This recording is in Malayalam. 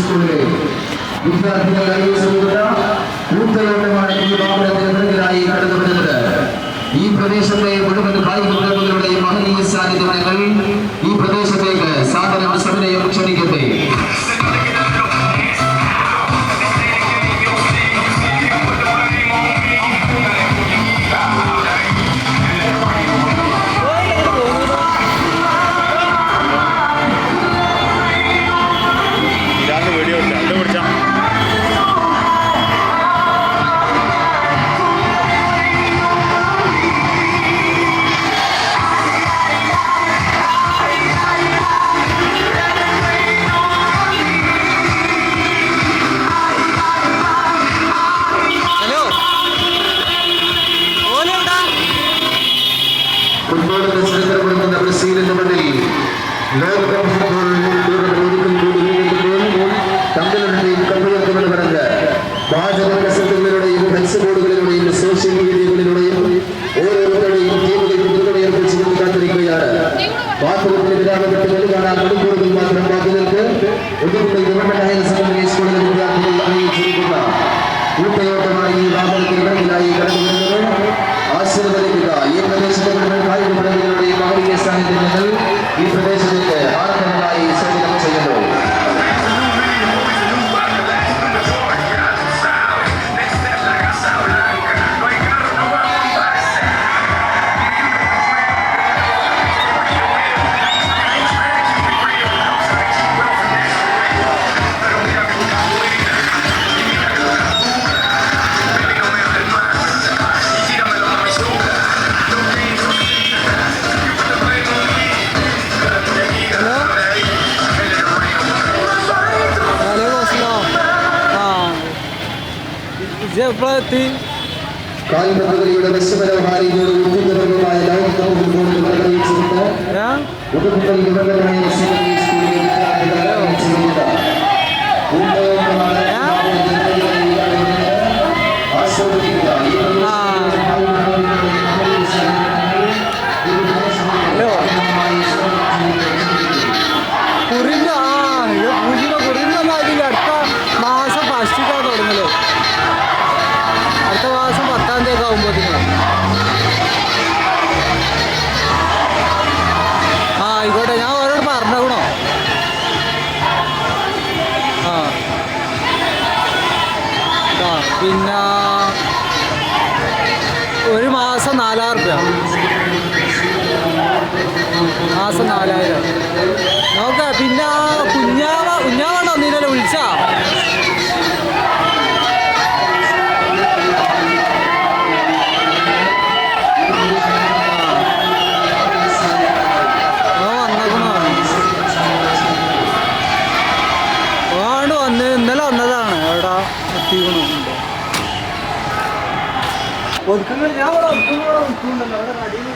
സ്കൂളിലെ വിദ്യാർത്ഥികളായി കൂട്ടയോട്ടമാണ് ഈ വാഹനത്തിനായി കടന്നുവരുന്നത്. ഈ പ്രദേശത്തെ മുഴുവൻ കായിക പ്രമുഖരുടെയും മഹനീയ സാന്നിധ്യങ്ങൾ ഈ പ്രദേശത്തേക്ക് സാധനം സവിനയം ക്ഷണിക്കട്ടെ. സോഷ്യൽ മീഡിയകളിലൂടെയും ഓരോരുത്തരുടെയും ടീമുകൾ കാത്തിരിക്കുകയാണ്. വാസ്തവത്തിന് വിരാമപ്പെട്ട് കാണാൻ മണിക്കൂറുകൾ മാത്രം ബാക്കി നിൽക്ക് ഗവൺമെന്റ് ഹയർ സെക്കൻഡറി സ്കൂളിലെ വിദ്യാർത്ഥികൾ അറിയിച്ചിരിക്കുന്ന കൂട്ടയോട്ടമായി ഈ വാഹനത്തിന് ഇടയിലായി കടന്നുവരുന്നത്. ആശീർവദിക്കുക. ഈ പ്രദേശത്തെ മുഴുവൻ കായിക പ്രമുഖരുടെയും മഹനീയ സാന്നിധ്യങ്ങൾ ഈ പ്രദേശത്തേക്ക് ആർത്തവമായി സ്വാഗതം ചെയ്യുന്നു. കാൽപദ്ധതിയുടെ വിശ്വപരഹാരിയോട് ഉന്നതമായ ലൗകിക ഫുട്ബോളിൽ നിർവഹിച്ചിരുന്ന ഉടുപ്പുകൾ യുവകരമായ സെക്കൻഡറി സ്കൂളിലെ വിദ്യാർത്ഥികളെ അറിയിച്ചിരുന്നത് ആസ്വദിക്കുക. മാസം ഫസ്റ്റിക്കാണ് തുടങ്ങല്. അടുത്ത മാസം 10-ാം തീയതി ആകുമ്പോഴത്തേക്കും ആയിക്കോട്ടെ. ഞാൻ അവരോട് പറഞ്ഞോ. പിന്നെ ഒരു മാസം 4000 രൂപ. മാസം 4000 നോക്ക. പിന്നെ കുഞ്ഞാവണോ നീനല്ലേ വിളിച്ചാ? ഇന്നലെ വന്നതാണ്. എവിടെ എത്തിക്കണോ ഒതുക്കുന്നത്? ഞാൻ അവിടെ ഒതുക്കുന്നുണ്ടല്ലോ. അവിടെ കടിയിൽ